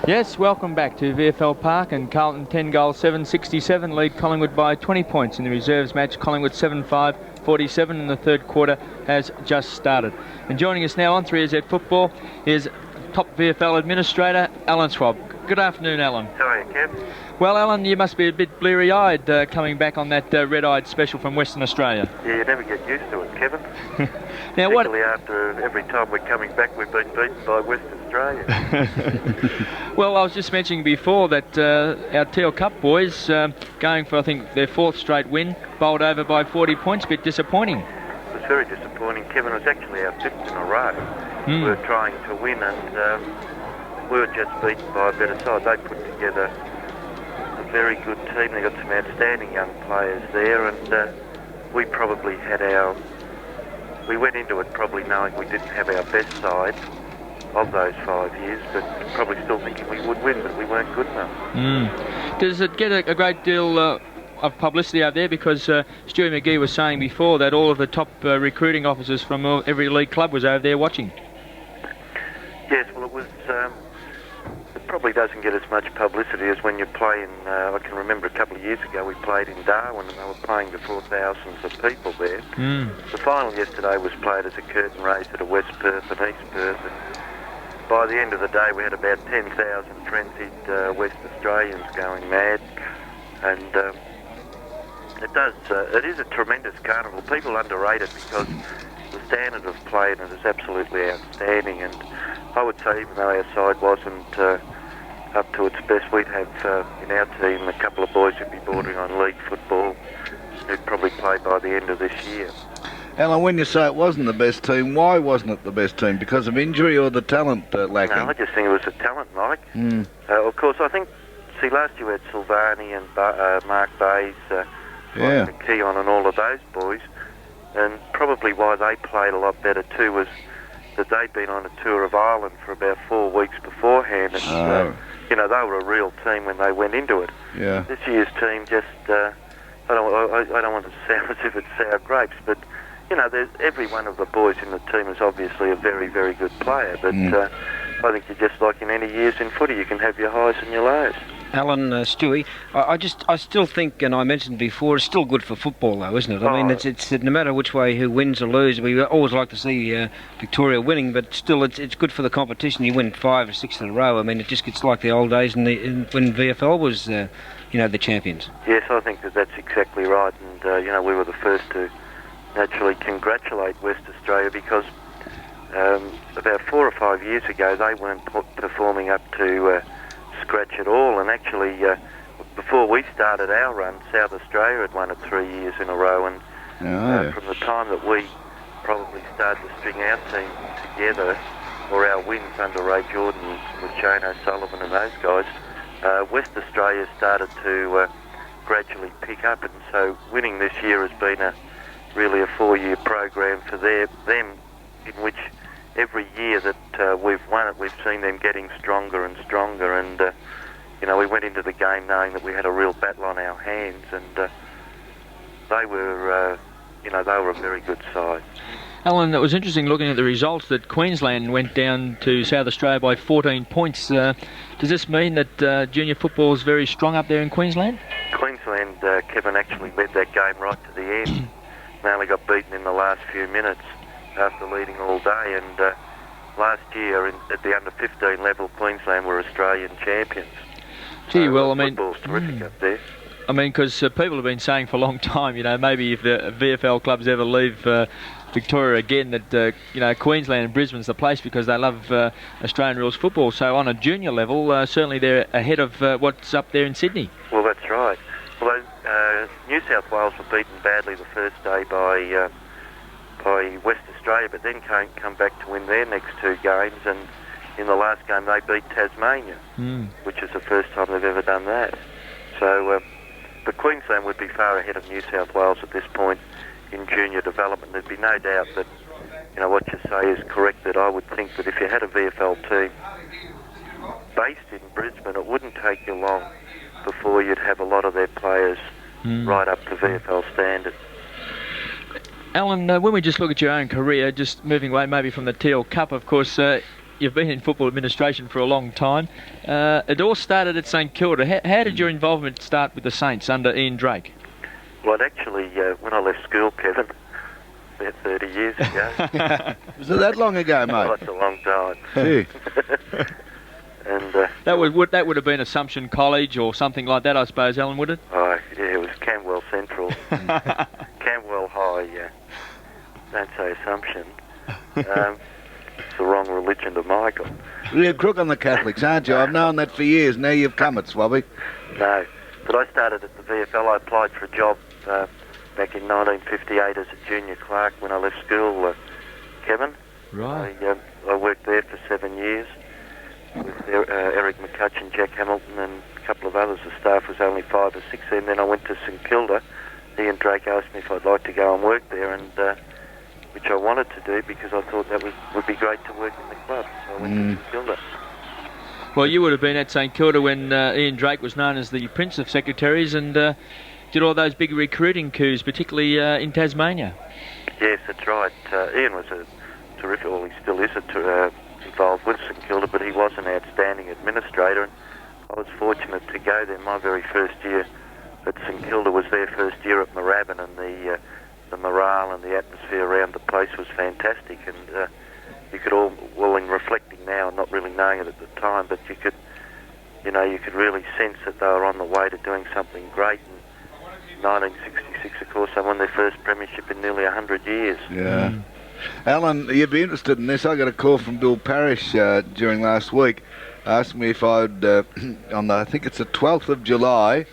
Yes, welcome back to VFL Park, and Carlton 10 goals 7-67 lead Collingwood by 20 points in the reserves match. Collingwood 7-5-47 in the third quarter has just started. And joining us now on 3AZ Football is top VFL administrator Alan Schwab. Good afternoon, Alan. How are you, Kev? Well, Alan, you must be a bit bleary-eyed coming back on that red-eyed special from Western Australia. Yeah, you never get used to it, Kevin. Now, particularly after every time we're coming back we've been beaten by Western Australia. Well, I was just mentioning before that our Teal Cup boys, going for, I think, their fourth straight win, bowled over by 40 points. A bit disappointing. It was very disappointing, Kevin. It was actually our fifth in a row. We were trying to win, and we were just beaten by a better side. They put together a very good team. They got some outstanding young players there, and we probably had we went into it probably knowing we didn't have our best side of those 5 years, but probably still thinking we would win, but we weren't good enough. Does it get a great deal of publicity out there? Because Stewie McGee was saying before that all of the top recruiting officers from every league club was over there watching. Yes, well, it was. It probably doesn't get as much publicity as when you play in. I can remember a couple of years ago we played in Darwin, and they were playing before thousands of people there. The final yesterday was played as a curtain raiser to West Perth and East Perth, and by the end of the day we had about 10,000 frenzied West Australians going mad, and it is a tremendous carnival. People underrate it because the standard of play in it is absolutely outstanding, and I would say even though our side wasn't up to its best, we'd have in our team a couple of boys who'd be bordering on league football who'd probably play by the end of this year. Alan, when you say it wasn't the best team, why wasn't it the best team? Because of injury or the talent lacking? No, I just think it was the talent, Mike. Of course, I think, last year we had Silvani and Mark Bays, McGee on and all of those boys, and probably why they played a lot better too was that they'd been on a tour of Ireland for about 4 weeks beforehand, and they were a real team when they went into it. Yeah. This year's team just, I don't want to sound as if it's sour grapes, but there's every one of the boys in the team is obviously a very, very good player, but I think you're just like in any years in footy, you can have your highs and your lows. Alan, Stewie, I still think, and I mentioned before, it's still good for football though, isn't it? I mean, it's no matter which way who wins or loses, we always like to see Victoria winning, but still it's good for the competition. You win 5 or 6 in a row. I mean, it just gets like the old days when VFL was, the champions. Yes, I think that's exactly right, and we were the first to naturally congratulate West Australia because about 4 or 5 years ago they weren't performing up to scratch at all, and actually before we started our run, South Australia had won it 3 years in a row, and from the time that we probably started to string our team together, or our wins under Ray Jordan with Shane O'Sullivan and those guys, West Australia started to gradually pick up, and so winning this year has been really a 4-year program for them, in which every year that we've won it, we've seen them getting stronger and stronger, and we went into the game knowing that we had a real battle on our hands, and they were a very good side. Alan, it was interesting looking at the results that Queensland went down to South Australia by 14 points. Does this mean that junior football is very strong up there in Queensland? Queensland, Kevin, actually led that game right to the end. They only got beaten in the last few minutes after leading all day, and last year at the under-15 level, Queensland were Australian champions. Gee, well, I mean, football's terrific up there. I mean, because people have been saying for a long time, maybe if the VFL clubs ever leave Victoria again, that Queensland and Brisbane's the place because they love Australian rules football. So on a junior level, certainly they're ahead of what's up there in Sydney. Well, that's right. Although New South Wales were beaten badly the first day by West Australia, but then come back to win their next 2 games, and in the last game they beat Tasmania, which is the first time they've ever done that. So, but Queensland would be far ahead of New South Wales at this point in junior development. There'd be no doubt that what you say is correct, that I would think that if you had a VFL team based in Brisbane, it wouldn't take you long before you'd have a lot of their players right up to VFL standard. Alan, when we just look at your own career, just moving away maybe from the Teal Cup, of course, you've been in football administration for a long time. It all started at St Kilda. How did your involvement start with the Saints under Ian Drake? Well, actually, when I left school, Kevin, about 30 years ago. Was it that long ago, mate? Oh, that's a long time. Gee. And That would have been Assumption College or something like that, I suppose, Alan, would it? oh, yeah, it was Camberwell Central. Camberwell High, yeah. Don't say Assumption. It's the wrong religion to Michael. You're a crook on the Catholics, aren't you? I've known that for years. Now you've come at Swabby. No, but I started at the VFL. I applied for a job back in 1958 as a junior clerk when I left school, Kevin. Right. I worked there for 7 years with Eric McCutcheon, Jack Hamilton and a couple of others. The staff was only 5 or 6 then. Then I went to St Kilda. Ian Drake asked me if I'd like to go and work there, and which I wanted to do because I thought that would be great to work in the club. So I went to St Kilda. Well, you would have been at St Kilda when Ian Drake was known as the Prince of Secretaries and did all those big recruiting coups, particularly in Tasmania. Yes, that's right. Ian was a terrific, well, he still is involved with St Kilda, but he was an outstanding administrator. And I was fortunate to go there. My very first year at St Kilda was their first year at Moorabbin, and the morale and the atmosphere around the place was fantastic. And you could well, in reflecting now and not really knowing it at the time, but you could really sense that they were on the way to doing something great. In 1966, of course, they won their first premiership in nearly 100 years. Yeah. Alan, you'd be interested in this. I got a call from Bill Parrish during last week, asking me if I'd, I think it's the 12th of July,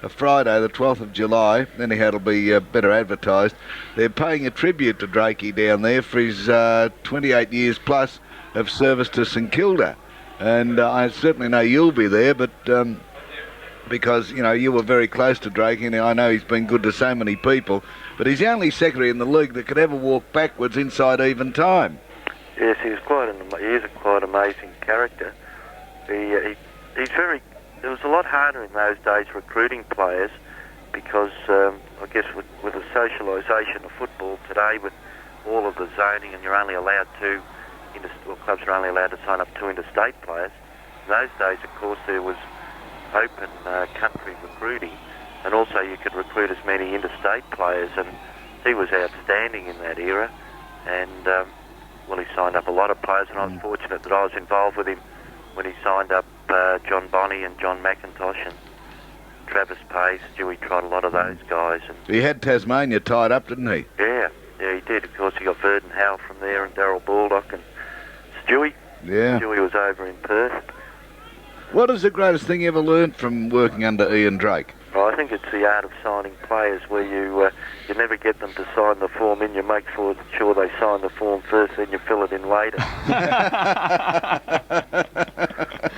a Friday, the 12th of July, anyhow it'll be better advertised, they're paying a tribute to Drakey down there for his 28 years plus of service to St Kilda. And I certainly know you'll be there, but because, you were very close to Drakey, and I know he's been good to so many people, but he's the only secretary in the league that could ever walk backwards inside even time. Yes, he is quite amazing character. He's very... It was a lot harder in those days recruiting players because I guess with the socialisation of football today, with all of the zoning, and you're only allowed clubs are only allowed to sign up 2 interstate players. In those days, of course, there was open country recruiting, and also you could recruit as many interstate players, and he was outstanding in that era. And he signed up a lot of players, and I was fortunate that I was involved with him when he signed up John Bonney and John McIntosh and Travis Pace. Stewie tried a lot of those guys. And he had Tasmania tied up, didn't he? Yeah, he did. Of course, he got Verdon Howe from there and Darryl Baldock and Stewie. Yeah. Stewie was over in Perth. What is the greatest thing you ever learnt from working under Ian Drake? Well, I think it's the art of signing players where you never get them to sign the form in. You make sure they sign the form first, then you fill it in later.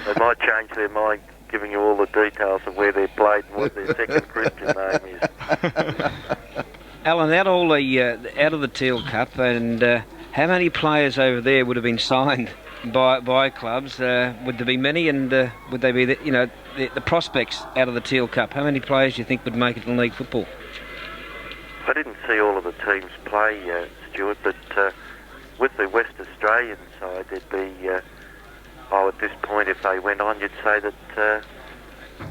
They might change their mind, giving you all the details of where they played and what their second Christian name is. Alan, out of the Teal Cup, and how many players over there would have been signed by clubs? Would there be many, and would they be the prospects out of the Teal Cup? How many players do you think would make it in league football? I didn't see all of the teams play, Stuart, but with the West Australian side, there'd be, at this point, if they went on, you'd say that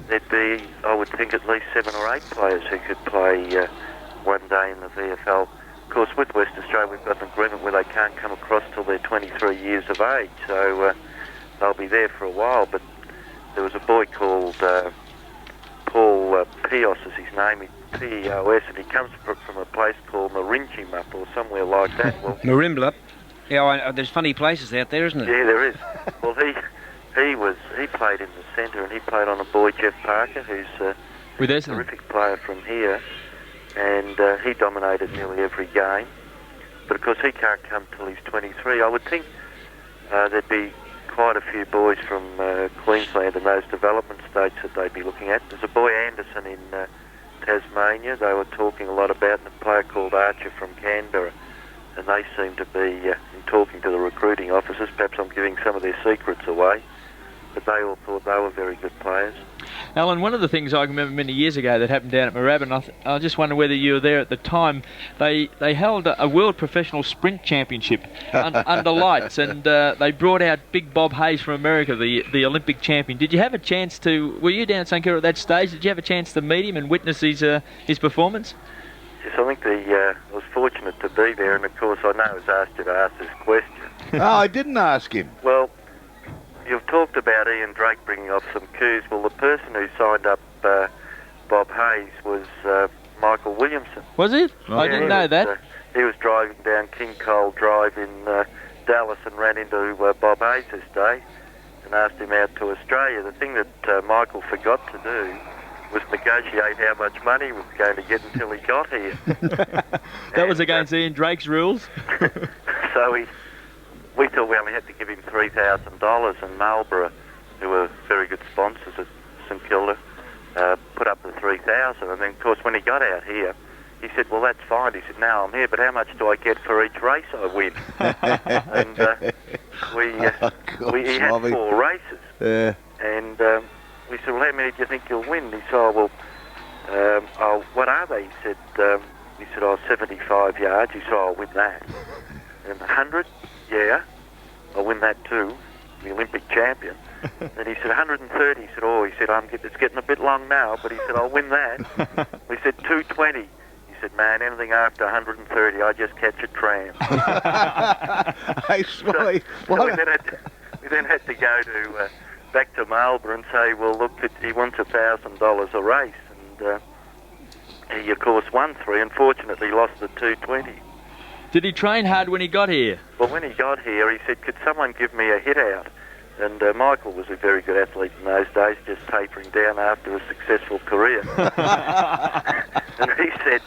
there'd be, I would think, at least 7 or 8 players who could play one day in the VFL. Of course, with West Australia, we've got an agreement where they can't come across till they're 23 years of age, so they'll be there for a while. But there was a boy called Paul Pios, is his name, P-E-O-S, and he comes from a place called Marinchimup or somewhere like that. Well, Marimblup. Yeah, there's funny places out there, isn't it? Yeah, there is. Well, he played in the centre, and he played on a boy, Jeff Parker, who's a terrific player from here, and he dominated nearly every game. But of course, he can't come till he's 23. I would think there'd be quite a few boys from Queensland in those development states that they'd be looking at. There's a boy, Anderson, in Tasmania. They were talking a lot about, and a player called Archer from Canberra, and they seem to be in talking to the recruiting officers. Perhaps I'm giving some of their secrets away, but they all thought they were very good players. Alan, one of the things I remember many years ago that happened down at Moorabbin, I just wonder whether you were there at the time, they held a World Professional Sprint Championship under lights, and they brought out Big Bob Hayes from America, the Olympic champion. Did you have a chance to, were you down at St Kilda at that stage, did you have a chance to meet him and witness his performance? Yes, I think I was fortunate to be there, and of course I know I was asked you to ask this question. Oh, I didn't ask him. Well, you've talked about Ian Drake bringing off some coups. Well, the person who signed up Bob Hayes was Michael Williamson. Was it? Oh, I didn't know that. He was driving down King Cole Drive in Dallas and ran into Bob Hayes this day and asked him out to Australia. The thing that Michael forgot to do was negotiate how much money he was going to get until he got here. That was against Ian Drake's rules. So we thought we only had to give him $3,000, and Marlborough, who were very good sponsors at St Kilda, put up the $3,000. And then, of course, when he got out here, he said, well, that's fine. He said, now I'm here, but how much do I get for each race I win? And he had 4 races. Yeah. And we said, well, how many do you think you'll win? He said, oh, well, what are they? He said, 75 yards. He said, I'll win that. And 100? Yeah, I'll win that too, the Olympic champion. And he said 130. He said, it's getting a bit long now, but he said, I'll win that. We said 220. He said, man, anything after 130, I just catch a tram. Hey, Swally, so we then had to go to back to Marlborough and say, well, look, he wants $1,000 a race, and he of course won 3. Unfortunately, lost the 220. Did he train hard when he got here? Well, when he got here, he said, could someone give me a hit out? And Michael was a very good athlete in those days, just tapering down after a successful career. And he said,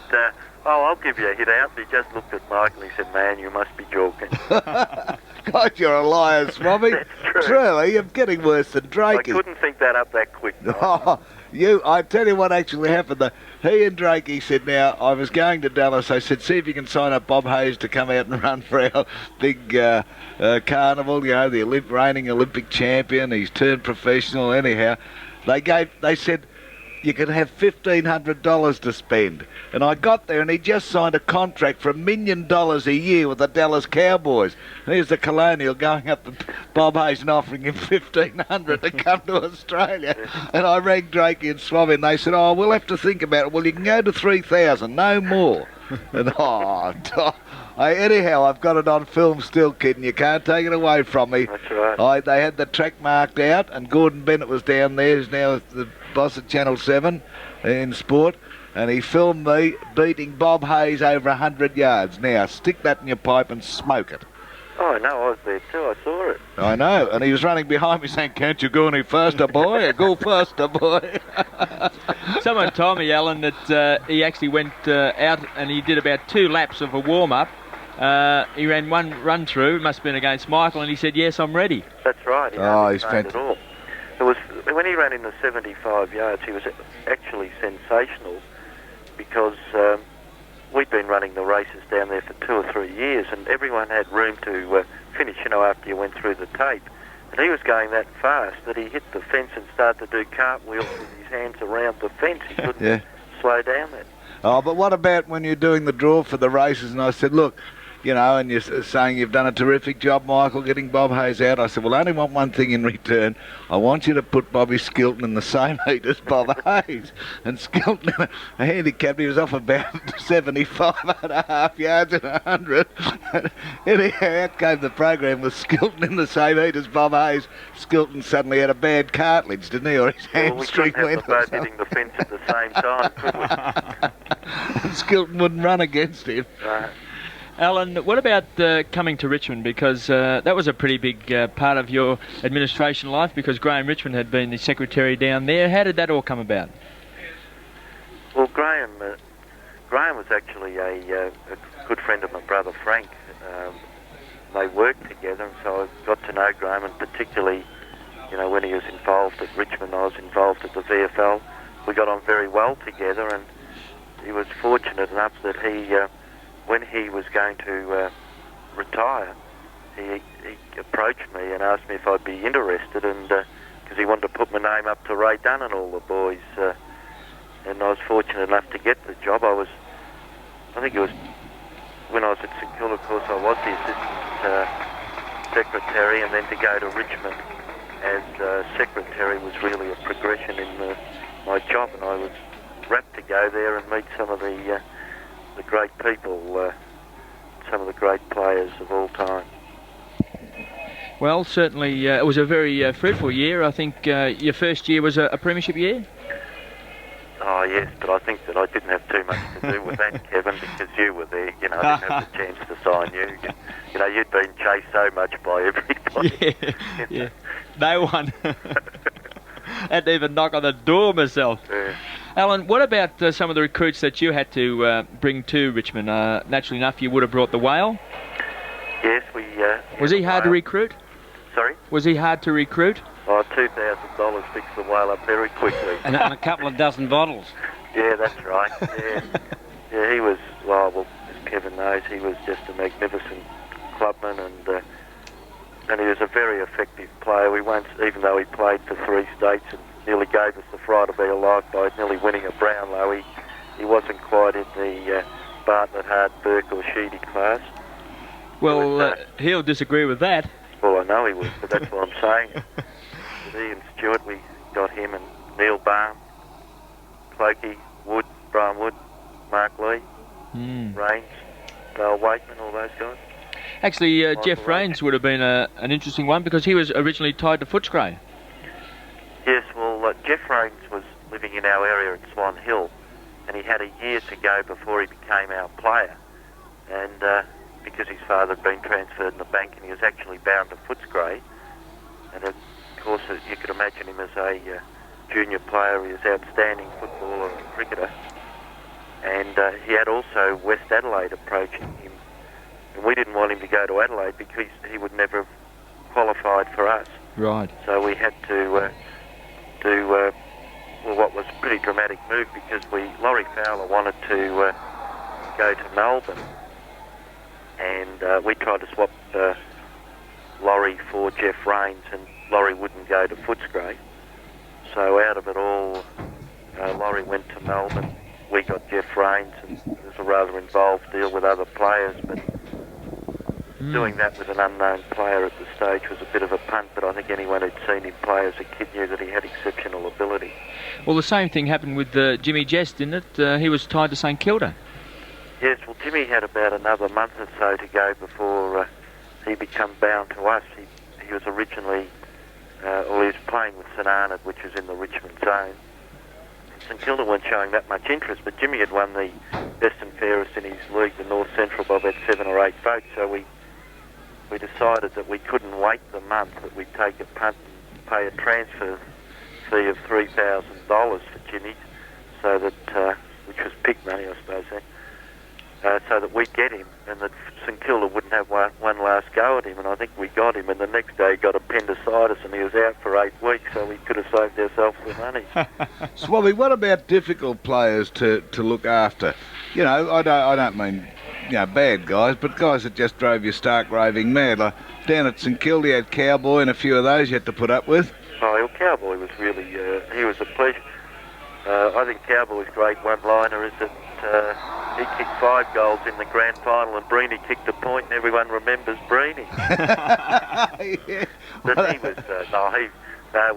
I'll give you a hit out. And he just looked at Michael and he said, man, you must be joking. God, you're a liar, Swabby. That's true. Truly, you're getting worse than Drake. I couldn't think that up that quick. I tell you what actually happened. He and Drake, he said, now, I was going to Dallas. I said, see if you can sign up Bob Hayes to come out and run for our big carnival, the reigning Olympic champion. He's turned professional anyhow. They said, you could have $1,500 to spend. And I got there and he just signed a contract for $1 million a year with the Dallas Cowboys. And here's the Colonial going up to Bob Hayes and offering him $1,500 to come to Australia. And I rang Drake and Swabby and they said, we'll have to think about it. Well, you can go to $3,000, no more. And anyhow, I've got it on film still, kid, and you can't take it away from me. That's right. They had the track marked out, and Gordon Bennett was down there, who's now the boss at Channel 7 in sport, and he filmed me beating Bob Hayes over 100 yards. Now, stick that in your pipe and smoke it. Oh, no, I was there too. I saw it. I know, and he was running behind me saying, can't you go any faster, boy? Go faster, boy. Someone told me, Alan, that he actually went out and he did about 2 laps of a warm-up. He ran one run-through, it must have been against Michael, and he said, yes, I'm ready. That's right. He's fantastic. All. It was, when he ran in the 75 yards, he was actually sensational because we'd been running the races down there for 2 or 3 years, and everyone had room to finish, after you went through the tape. And he was going that fast that he hit the fence and started to do cartwheels with his hands around the fence. He couldn't slow down then. Oh, but what about when you're doing the draw for the races? And I said, look, and you're saying you've done a terrific job, Michael, getting Bob Hayes out. I said, well, I only want one thing in return. I want you to put Bobby Skilton in the same heat as Bob Hayes. And Skilton, a handicap, he was off about 75.5 yards and 100. Anyhow, out came the program with Skilton in the same heat as Bob Hayes. Skilton suddenly had a bad cartilage, didn't he? Or his hamstring went. Well, we couldn't have them both hitting the fence at the same time, could we? And Skilton wouldn't run against him. Right. Alan, what about coming to Richmond? Because that was a pretty big part of your administration life, because Graham Richmond had been the secretary down there. How did that all come about? Well, Graham was actually a good friend of my brother Frank. They worked together, and so I got to know Graham, and particularly, when he was involved at Richmond, I was involved at the VFL. We got on very well together, and he was fortunate enough that when he was going to retire, he approached me and asked me if I'd be interested, and because he wanted to put my name up to Ray Dunn and all the boys. And I was fortunate enough to get the job. I think it was when I was at St Kilda, of course, I was the assistant secretary, and then to go to Richmond as secretary was really a progression in my job, and I was rapt to go there and meet some of the great people, some of the great players of all time. Well, certainly it was a very fruitful year. I think your first year was a premiership year? Oh, yes, but I think that I didn't have too much to do with that, Kevin, because you were there. You know, I didn't have the chance to sign you. You know, you'd been chased so much by everybody. Yeah. No one. Hadn't even knock on the door myself. Yeah. Alan, what about some of the recruits that you had to bring to Richmond? Naturally enough, you would have brought the whale. Yes, Was he hard to recruit? Sorry? Was he hard to recruit? Oh, $2,000 fixed the whale up very quickly. And a couple of dozen bottles. Yeah, that's right. Yeah, he was, well, as Kevin knows, he was just a magnificent clubman, and he was a very effective player. We once, even though he played for 3 states and nearly gave us the fright of our life by nearly winning a Brownlow, he wasn't quite in the Bartlett, Hart, Burke or Sheedy class. Well, he'll disagree with that. Well, I know he would, but that's what I'm saying. With Ian Stewart, we got him, and Neil Barham, Clokey, Wood, Brian Wood, Mark Lee, Raines, Dale Wakeman, all those guys. Actually, Jeff Raines would have been an interesting one because he was originally tied to Footscray. Yes, well, Jeff Raines was living in our area at Swan Hill, and he had a year to go before he became our player. And because his father had been transferred in the bank, and he was actually bound to Footscray, and of course you could imagine him as a junior player. He was an outstanding footballer and cricketer, and he had also West Adelaide approaching him, and we didn't want him to go to Adelaide because he would never have qualified for us. Right. So we had to do what was a pretty dramatic move, because Laurie Fowler wanted to go to Melbourne, and we tried to swap Laurie for Jeff Raines, and Laurie wouldn't go to Footscray. So out of it all, Laurie went to Melbourne. We got Jeff Raines, and it was a rather involved deal with other players, but doing that with an unknown player at the stage was a bit of a punt, but I think anyone who'd seen him play as a kid knew that he had exceptional ability. Well, the same thing happened with Jimmy Jest, didn't it? He was tied to St Kilda. Yes, well, Jimmy had about another month or so to go before he became bound to us. He was originally, he was playing with St Arnaud, which was in the Richmond zone. St Kilda weren't showing that much interest, but Jimmy had won the best and fairest in his league, the North Central, by about 7 or 8 votes, so we decided that we couldn't wait the month, that we'd take a punt and pay a transfer fee of $3,000 for Jimmy, so that, which was pig money, I suppose, so that we'd get him, and that St Kilda wouldn't have one last go at him, and I think we got him, and the next day he got appendicitis and he was out for 8 weeks, so we could have saved ourselves the money. Swabby, what about difficult players to look after? You know, I don't mean, you know, bad guys, but guys that just drove you stark raving mad. Like down at St Kilda, you had Cowboy and a few of those you had to put up with. Oh, well, Cowboy was really, he was a pleasure. I think Cowboy's great one-liner is that he kicked 5 goals in the grand final, and Breeny kicked a point, and everyone remembers Breeny. Yeah. But he was,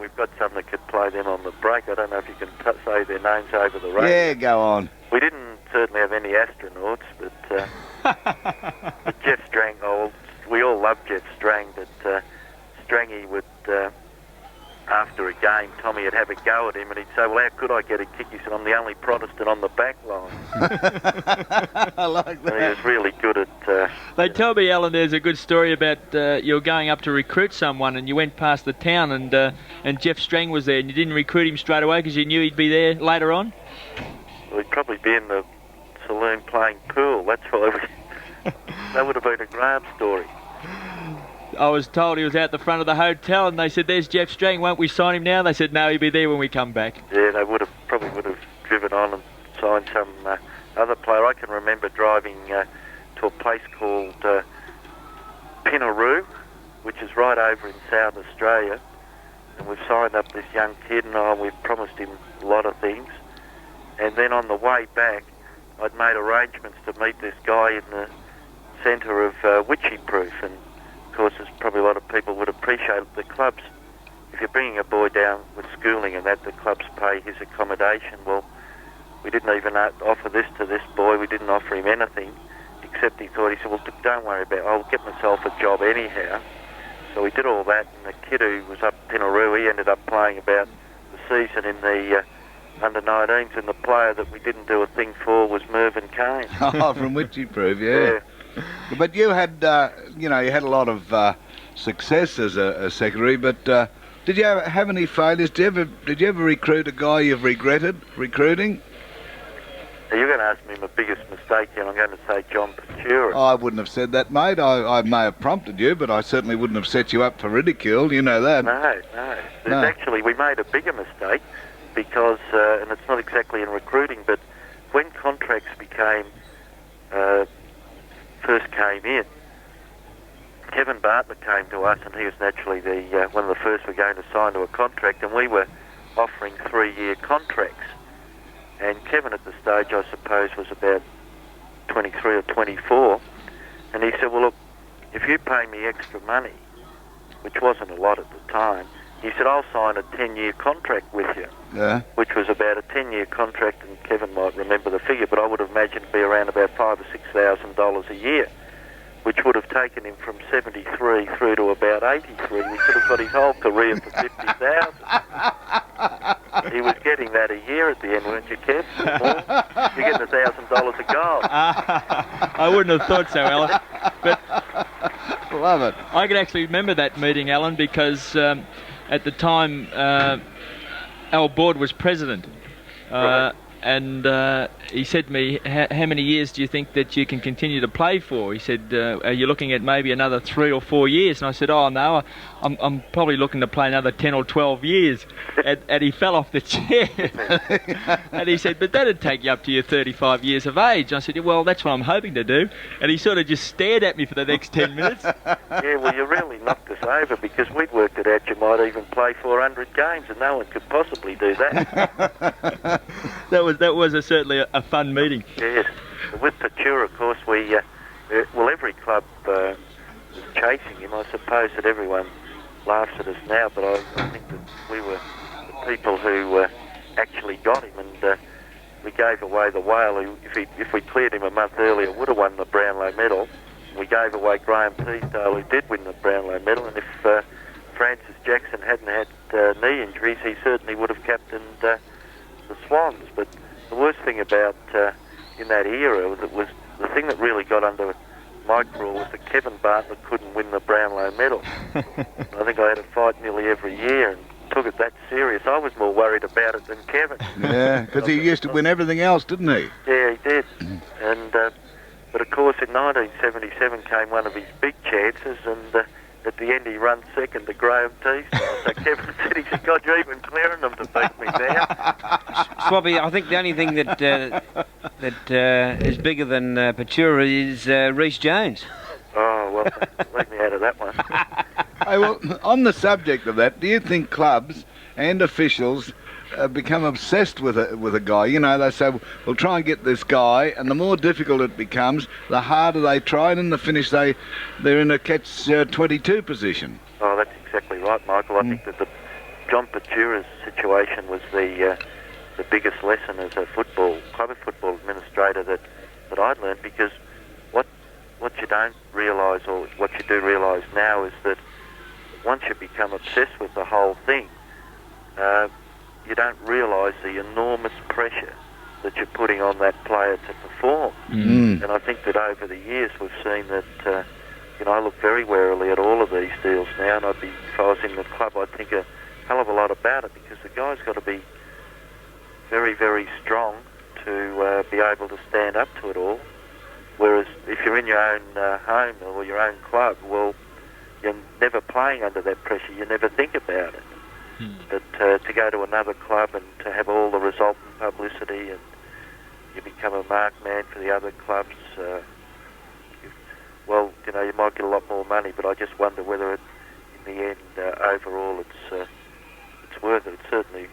we've got some that could play them on the break. I don't know if you can say their names over the radio. Yeah, go on. We didn't certainly have any astronauts, but but Jeff Strang, we all loved Jeff Strang, but Strangy would, after a game, Tommy would have a go at him, and he'd say, well, how could I get a kick? He said, I'm the only Protestant on the back line. I like that. And he was really good at... They tell me, Alan, there's a good story about you're going up to recruit someone, and you went past the town, and Jeff Strang was there, and you didn't recruit him straight away because you knew he'd be there later on? Well, he'd probably be in the saloon playing pool. That's why that would have been a Graham story. I was told he was out the front of the hotel, and they said, there's Jeff Strang, won't we sign him now? They said, no, he'll be there when we come back. Yeah, they probably would have driven on and signed some other player. I can remember driving to a place called Pinaroo, which is right over in South Australia, and we've signed up this young kid, and we've promised him a lot of things. And then on the way back, I'd made arrangements to meet this guy in the centre of Witchy Proof, and of course, as probably a lot of people would appreciate, the clubs, if you're bringing a boy down with schooling and that, the clubs pay his accommodation. Well, we didn't even offer this to this boy. We didn't offer him anything, except he thought, he said, well, don't worry about it. I'll get myself a job anyhow. So we did all that, and the kid who was up Pinaroo, he ended up playing about the season in the under-19s, and the player that we didn't do a thing for was Mervyn Kane. Oh, from Witchy Proof, yeah. But you had, you had a lot of success as a secretary, but did you have any failures? Did you ever recruit a guy you've regretted recruiting? You're going to ask me my biggest mistake, and I'm going to say John Patura. I wouldn't have said that, mate. I may have prompted you, but I certainly wouldn't have set you up for ridicule. You know that. No. Actually, we made a bigger mistake because, and it's not exactly in recruiting, but when contracts first came in, Kevin Bartlett came to us, and he was naturally one of the first we're going to sign to a contract, and we were offering 3-year contracts. And Kevin at the stage, I suppose, was about 23 or 24. And he said, well, look, if you pay me extra money, which wasn't a lot at the time, he said, I'll sign a 10-year contract with you. Yeah. Which was about a 10-year contract, and Kevin might remember the figure, but I would have imagined it'd be around about $5,000 or $6,000 a year, which would have taken him from 73 through to about 83. He could have got his whole career for 50,000. He was getting that a year at the end, weren't you, Kev? You're getting $1,000 a goal. I wouldn't have thought so, Alan. But love it. I can actually remember that meeting, Alan, because at the time Al Board was president. Right. And he said to me, how many years do you think that you can continue to play for? He said, are you looking at maybe another 3 or 4 years? And I said, oh no, I'm probably looking to play another 10 or 12 years. And he fell off the chair. And he said, but that'd take you up to your 35 years of age. And I said, well, that's what I'm hoping to do. And he sort of just stared at me for the next 10 minutes. Yeah, well, you really knocked us over, because we'd worked it out you might even play 400 games, and no one could possibly do that. That was certainly a fun meeting. Yes. With Patura, of course, every club was chasing him. I suppose that everyone laughs at us now, but I think that we were the people who actually got him, and we gave away the whale who, if we cleared him a month earlier, would have won the Brownlow medal. We gave away Graham Teasdale, who did win the Brownlow medal, and if Francis Jackson hadn't had knee injuries, he certainly would have captained the Swans. But the worst thing about in that era, that was the thing that really got under my crawl, was that Kevin Bartlett couldn't win the Brownlow medal. I think I had a fight nearly every year and took it that serious. I was more worried about it than Kevin. Yeah, because he used to win everything else, didn't he? Yeah, he did. And but of course in 1977 came one of his big chances, and at the end he ran second to Graham Teasdale. So Kevin said, he said, God, you're even clearing them to beat me now. Swabby, I think the only thing that is bigger than Patura is Rhys Jones. Oh, well, leave me out of that one. Hey, well, on the subject of that, do you think clubs and officials become obsessed with a guy? You know, they say, we'll try and get this guy, and the more difficult it becomes, the harder they try, and in the finish they're in a catch-22 position. Oh, that's exactly right, Michael. I think that the John Patura's situation was the biggest lesson as a club football administrator that I'd learned, because what you don't realise, or what you do realise now, is that once you become obsessed with the whole thing, you don't realise the enormous pressure that you're putting on that player to perform. And I think that over the years we've seen that, I look very warily at all of these deals now, and if I was in the club, I'd think a hell of a lot about it, because the guy's got to be very, very strong to be able to stand up to it all. Whereas if you're in your own home or your own club, well, you're never playing under that pressure. You never think about it. But to go to another club and to have all the resultant publicity, and you become a marked man for the other clubs, you might get a lot more money, but I just wonder whether in the end, overall, it's it's worth it. It's certainly,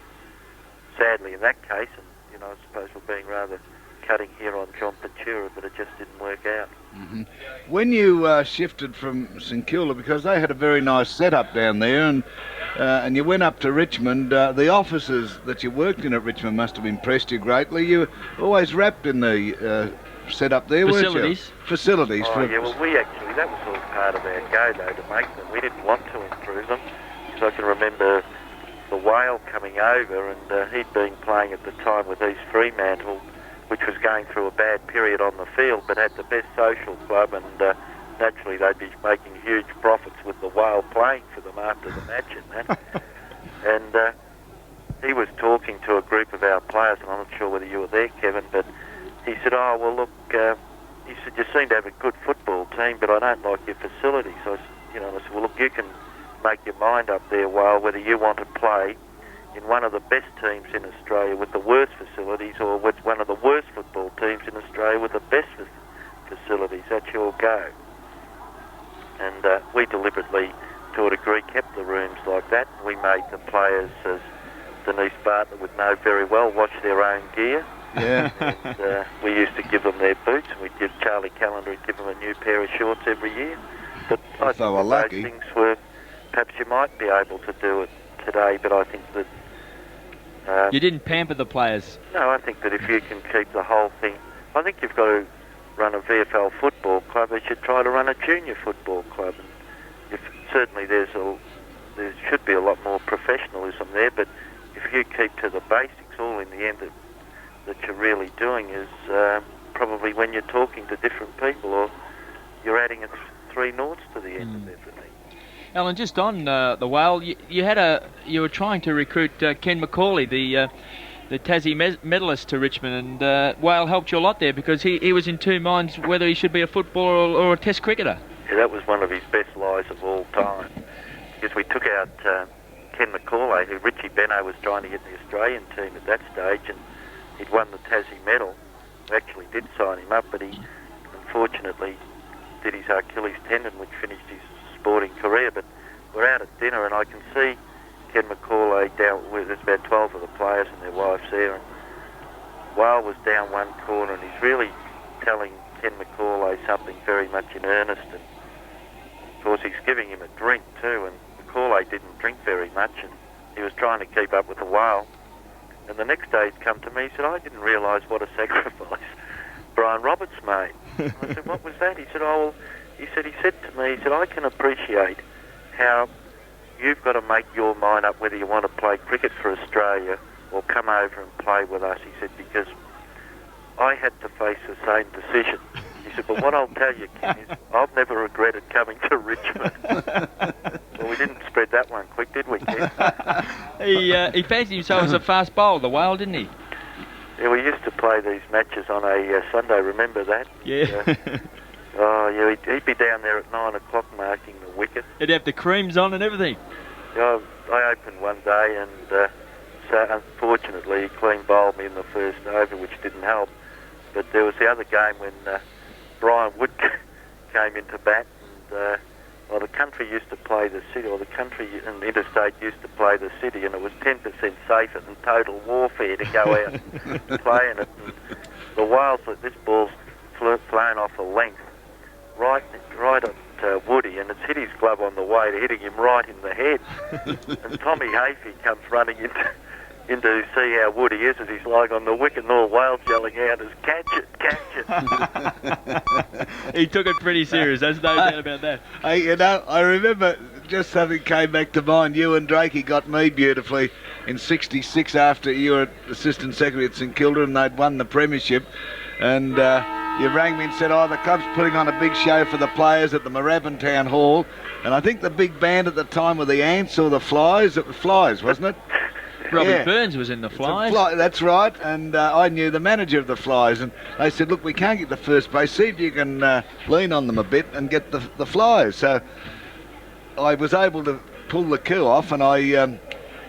sadly in that case, and you know, I suppose we're being rather cutting here on John Ventura, but it just didn't work out. Mm-hmm. When you shifted from St Kilda, because they had a very nice setup down there, and you went up to Richmond, the offices that you worked in at Richmond must have impressed you greatly. You were always wrapped in the setup there, weren't you? Facilities. Oh, yeah, well, that was all part of our go, though, to make them. We didn't want to improve them, because I can remember the Whale coming over, and he'd been playing at the time with East Fremantle, which was going through a bad period on the field, but had the best social club, and naturally they'd be making huge profits with the Whale playing for them after the match and that. And he was talking to a group of our players, and I'm not sure whether you were there, Kevin, but he said, oh, well, look, he said, you seem to have a good football team, but I don't like your facilities. I said, well, look, you can make your mind up there, Whale, whether you want to play in one of the best teams in Australia with the worst facilities, or with one of the worst football teams in Australia with the best facilities. That's your go. And we deliberately, to a degree, kept the rooms like that. We made the players, as Denise Bartlett would know very well, wash their own gear. Yeah. And we used to give them their boots, and we'd give Charlie Callender, would give them a new pair of shorts every year. But I think those things were, perhaps you might be able to do it today, but I think that you didn't pamper the players. No, I think that if you can keep the whole thing, I think you've got to run a VFL football club. You should try to run a junior football club. And certainly there should be a lot more professionalism there. But if you keep to the basics, all in the end that you're really doing is probably when you're talking to different people, or you're adding three noughts to the end of everything. Alan, just on the Whale, you were trying to recruit Ken McCauley, the Tassie medalist, to Richmond, and Whale helped you a lot there, because he was in two minds whether he should be a footballer or a Test cricketer. Yeah, that was one of his best lies of all time, because we took out Ken McCauley, who Richie Benno was trying to get in the Australian team at that stage, and he'd won the Tassie medal. We actually did sign him up, but he unfortunately did his Achilles tendon, which finished his sporting career. But we're out at dinner, and I can see Ken McCauley down with, there's about 12 of the players and their wives there, and Whale was down one corner, and he's really telling Ken McCauley something very much in earnest, and of course he's giving him a drink too, and McCauley didn't drink very much, and he was trying to keep up with the Whale. And the next day he'd come to me, he said, I didn't realise what a sacrifice Brian Roberts made. I said, what was that? He said, oh, well, he said to me, I can appreciate how you've got to make your mind up whether you want to play cricket for Australia or come over and play with us. He said, because I had to face the same decision. He said, but what I'll tell you, Ken, is I've never regretted coming to Richmond. Well, we didn't spread that one quick, did we, Ken? He fancied himself as a fast bowler, the Whale, didn't he? Yeah, we used to play these matches on a Sunday, remember that? Yeah. Oh, yeah, he'd be down there at 9 o'clock marking the wicket. He'd have the creams on and everything. Yeah, I opened one day, and so unfortunately he clean bowled me in the first over, which didn't help. But there was the other game when Brian Wood came into bat, and the country used to play the city, or the country and the interstate used to play the city, and it was 10% safer than total warfare to go out and play in it. And the Whales, this ball's flown off a length, right at Woody, and it's hit his glove on the way to hitting him right in the head. And Tommy Hafey comes running in to see how Woody is as he's lying on the wicket, and all Wales yelling out is, catch it. He took it pretty serious, there's no doubt about that. Hey, I remember just something came back to mind. You and Drakey got me beautifully in '66 after you were Assistant Secretary at St Kilda and they'd won the premiership, and you rang me and said, the club's putting on a big show for the players at the Moorabbin Town Hall, and I think the big band at the time were the Ants or the Flies. It was Flies, wasn't it? Robbie Burns was in the Flies. That's right, and I knew the manager of the Flies, and they said, look, we can't get the first base, see if you can lean on them a bit and get the Flies. So I was able to pull the coup off, and I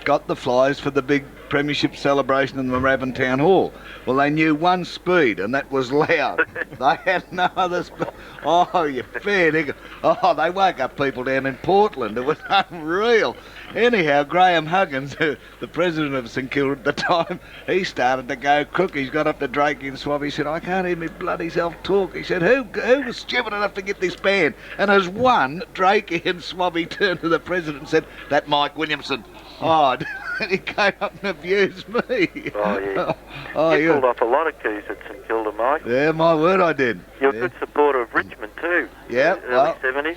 got the Flies for the big premiership celebration in the Moorabbin Town Hall. Well, they knew one speed, and that was loud. They had no other speed. Oh, you fair nigga. Oh, they woke up people down in Portland. It was unreal. Anyhow, Graham Huggins, the president of St Kilda at the time, he started to go crook. He's got up to Drake and Schwab. He said, I can't hear me bloody self talk. He said, who was stupid enough to get this band? And as one, Drake and Swabby turned to the president and said, that Mike Williamson. Oh, and he came up and abused me. Oh, yeah. You pulled off a lot of keys at St Kilda, Mike. Yeah, my word, I did. You're a good supporter of Richmond too. Yeah, early 70s.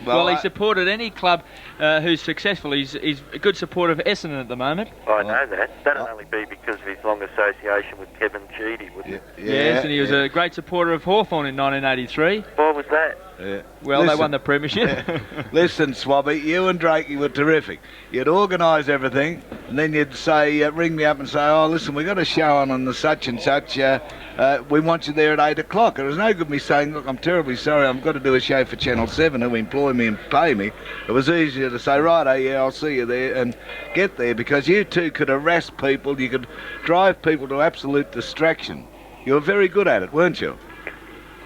Well, he supported any club who's successful. He's a good supporter of Essendon at the moment. I know that. That'll only be because of his long association with Kevin Cheedy, wouldn't it? Yes, and he was a great supporter of Hawthorn in 1983. Why was that? Yeah. Well, they won the premiership. Listen, Swabby, you and Drakey were terrific. You'd organise everything, and then you'd say, ring me up and say, oh, listen, we got a show on the such and such. We want you there at 8 o'clock. It was no good me saying, look, I'm terribly sorry, I've got to do a show for Channel 7 who employ me and pay me. It was easier to say, righto, yeah, I'll see you there, and get there, because you two could harass people, you could drive people to absolute distraction. You were very good at it, weren't you?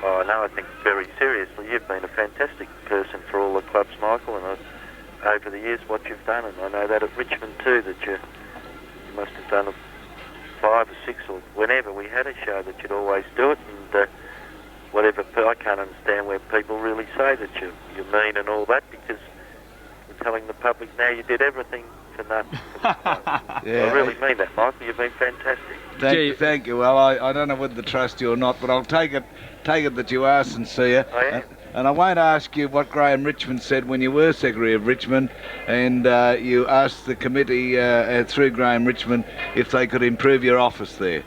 Oh, no, I think very seriously. You've been a fantastic person for all the clubs, Michael, and over the years what you've done, and I know that at Richmond too, that you must have done 5 or 6 or whenever we had a show that you'd always do it, and whatever, I can't understand where people really say that you're mean and all that, because we're telling the public now you did everything for nothing. Yeah. I really mean that, Michael. You've been fantastic. Thank you. Well, I don't know whether to trust you or not, but I'll take it that you are sincere. I am. And I won't ask you what Graham Richmond said when you were Secretary of Richmond, and you asked the committee through Graham Richmond if they could improve your office there.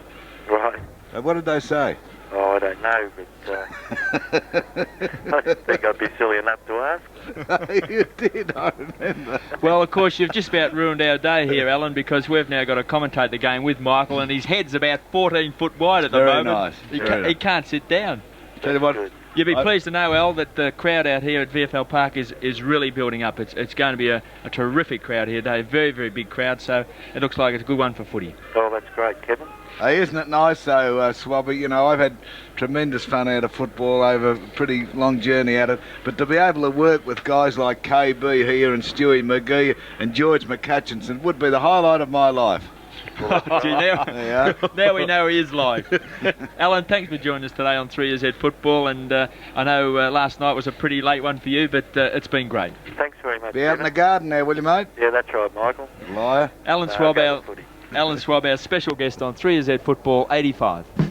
Right. What did they say? Oh, I don't know, but I didn't think I'd be silly enough to ask. You did, I remember. Well, of course, you've just about ruined our day here, Alan, because we've now got to commentate the game with Michael, and his head's about 14 foot wide at the moment. Nice. He can't sit down. Tell you what, You'll be pleased to know, Al, that the crowd out here at VFL Park is really building up. It's going to be a terrific crowd here today, a very, very big crowd, so it looks like it's a good one for footy. Oh, that's great, Kevin. Hey, isn't it nice though, Swabby? You know, I've had tremendous fun out of football over a pretty long journey at it, but to be able to work with guys like KB here and Stewie, McGee and George McCutchinson would be the highlight of my life. Gee, now we know he is live. Alan, thanks for joining us today on 3 Years Head Football, and I know last night was a pretty late one for you, but it's been great. Thanks very much. Be out in the garden there, will you, mate? Yeah, that's right, Michael. Liar. Alan Schwab, our special guest on 3 Years Head Football 85.